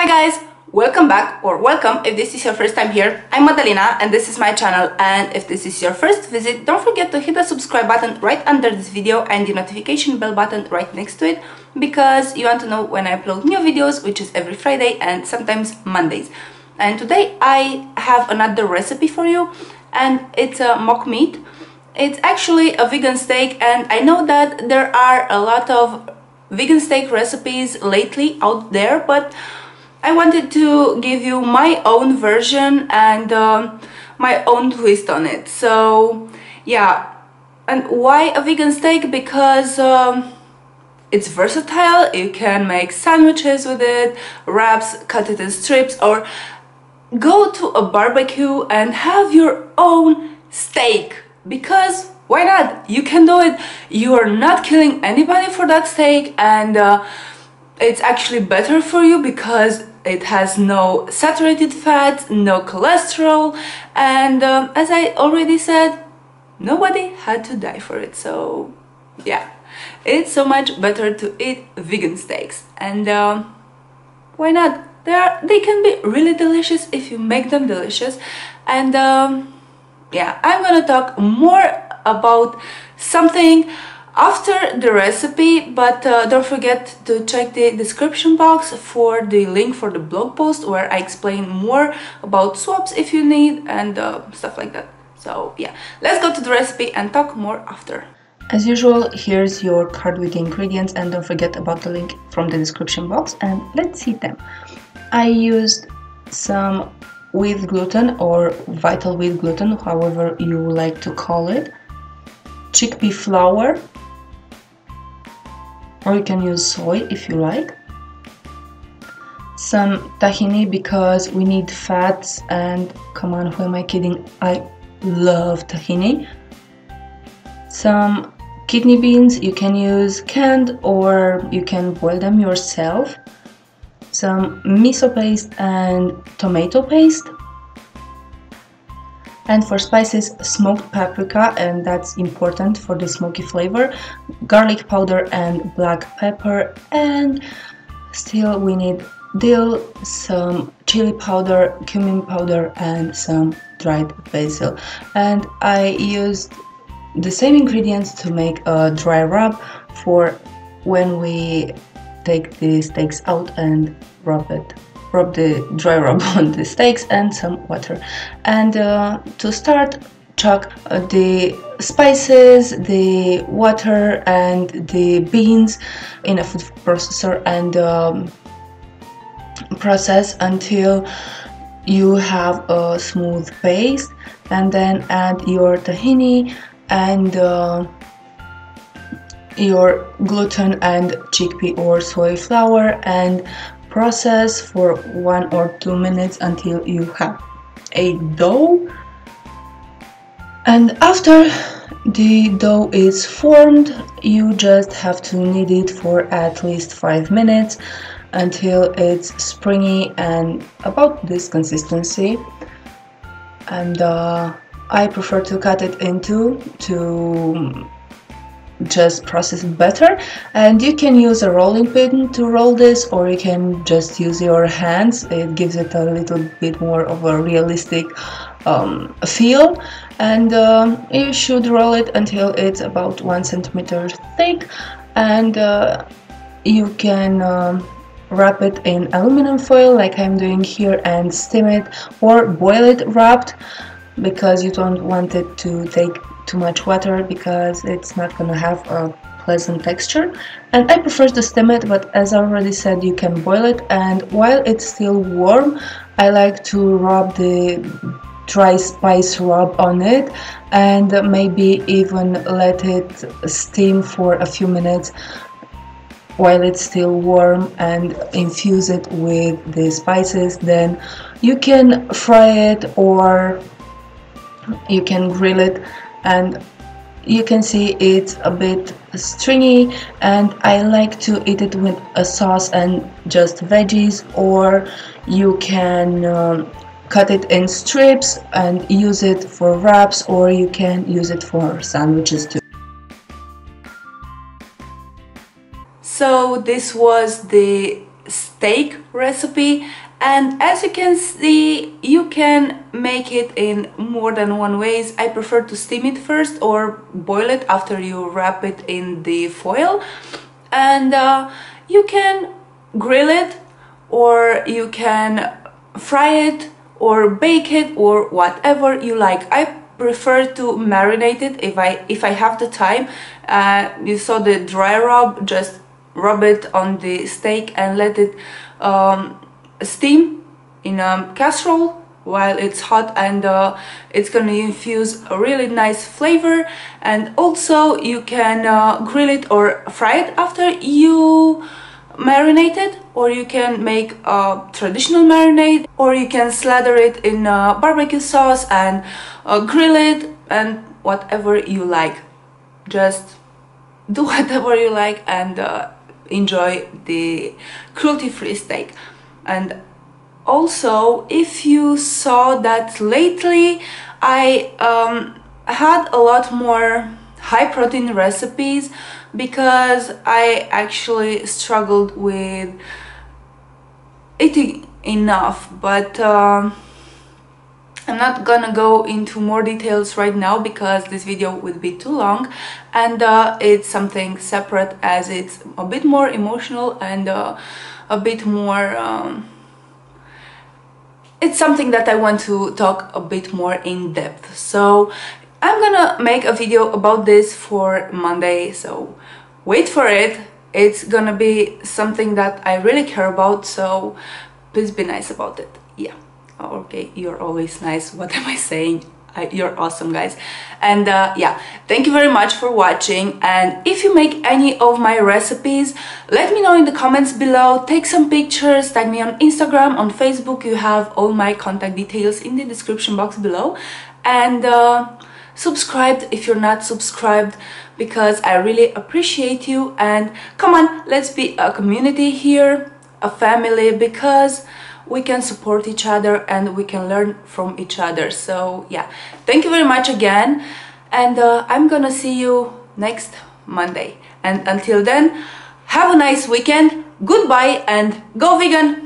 Hi guys, welcome back, or welcome if this is your first time here. I'm Madalena and this is my channel, and if this is your first visit, don't forget to hit the subscribe button right under this video and the notification bell button right next to it, because you want to know when I upload new videos, which is every Friday and sometimes Mondays. And today I have another recipe for you, and it's a mock meat. It's actually a vegan steak, and I know that there are a lot of vegan steak recipes lately out there, but I wanted to give you my own version and my own twist on it. So yeah, and why a vegan steak? Because it's versatile. You can make sandwiches with it, wraps, cut it in strips, or go to a barbecue and have your own steak, because why not? You can do it. You are not killing anybody for that steak, and it's actually better for you because it has no saturated fats, no cholesterol, and as I already said, nobody had to die for it. So yeah, it's so much better to eat vegan steaks, and why not? They can be really delicious if you make them delicious. And yeah, I'm gonna talk more about something after the recipe, but don't forget to check the description box for the link for the blog post where I explain more about swaps if you need, and stuff like that. So yeah, let's go to the recipe and talk more after. As usual, here's your card with the ingredients, and don't forget about the link from the description box, and let's see them. I used some wheat gluten, or vital wheat gluten, however you like to call it, chickpea flour, or you can use soy if you like, some tahini because we need fats, and come on, who am I kidding, I love tahini, some kidney beans, you can use canned or you can boil them yourself, some miso paste and tomato paste, and for spices, smoked paprika, and that's important for the smoky flavor, garlic powder and black pepper, and still we need dill, some chili powder, cumin powder, and some dried basil. And I used the same ingredients to make a dry rub for when we take the steaks out and rub the dry rub on the steaks, and some water. And to start, chuck the spices, the water, and the beans in a food processor and process until you have a smooth paste, and then add your tahini and your gluten and chickpea or soy flour, and process for 1 or 2 minutes until you have a dough. And after the dough is formed, you just have to knead it for at least 5 minutes until it's springy and about this consistency. And I prefer to cut it into to just process it better, and you can use a rolling pin to roll this, or you can just use your hands. It gives it a little bit more of a realistic feel, and you should roll it until it's about 1 centimeter thick, and you can wrap it in aluminum foil like I'm doing here and steam it, or boil it wrapped, because you don't want it to take too much water because it's not gonna have a pleasant texture. And I prefer to steam it, but as I already said, you can boil it, and while it's still warm, I like to rub the dry spice rub on it, and maybe even let it steam for a few minutes while it's still warm, and infuse it with the spices. Then you can fry it or you can grill it, and you can see it's a bit stringy, and I like to eat it with a sauce and just veggies, or you can cut it in strips and use it for wraps, or you can use it for sandwiches too. So this was the steak recipe, and as you can see, you can make it in more than one ways. I prefer to steam it first or boil it after you wrap it in the foil, and you can grill it, or you can fry it or bake it, or whatever you like. I prefer to marinate it if I have the time. You saw the dry rub, just rub it on the steak and let it steam in a casserole while it's hot, and it's gonna infuse a really nice flavor. And also you can grill it or fry it after you marinate it, or you can make a traditional marinade, or you can slather it in barbecue sauce and grill it, and whatever you like. Just do whatever you like and enjoy the cruelty-free steak. And also, if you saw that lately I had a lot more high protein recipes, because I actually struggled with eating enough, but I'm not gonna go into more details right now because this video would be too long, and it's something separate, as it's a bit more emotional and a bit more it's something that I want to talk a bit more in depth. So I'm gonna make a video about this for Monday, so wait for it. It's gonna be something that I really care about, so please be nice about it. Yeah, okay, you're always nice. What am I saying? You're awesome, guys. And yeah, thank you very much for watching, and if you make any of my recipes, let me know in the comments below. Take some pictures, tag me on Instagram, on Facebook. You have all my contact details in the description box below, and subscribe if you're not subscribed, because I really appreciate you. And come on, let's be a community here, a family, because we can support each other and we can learn from each other. So yeah, thank you very much again, and I'm gonna see you next Monday. And until then, have a nice weekend, goodbye, and go vegan!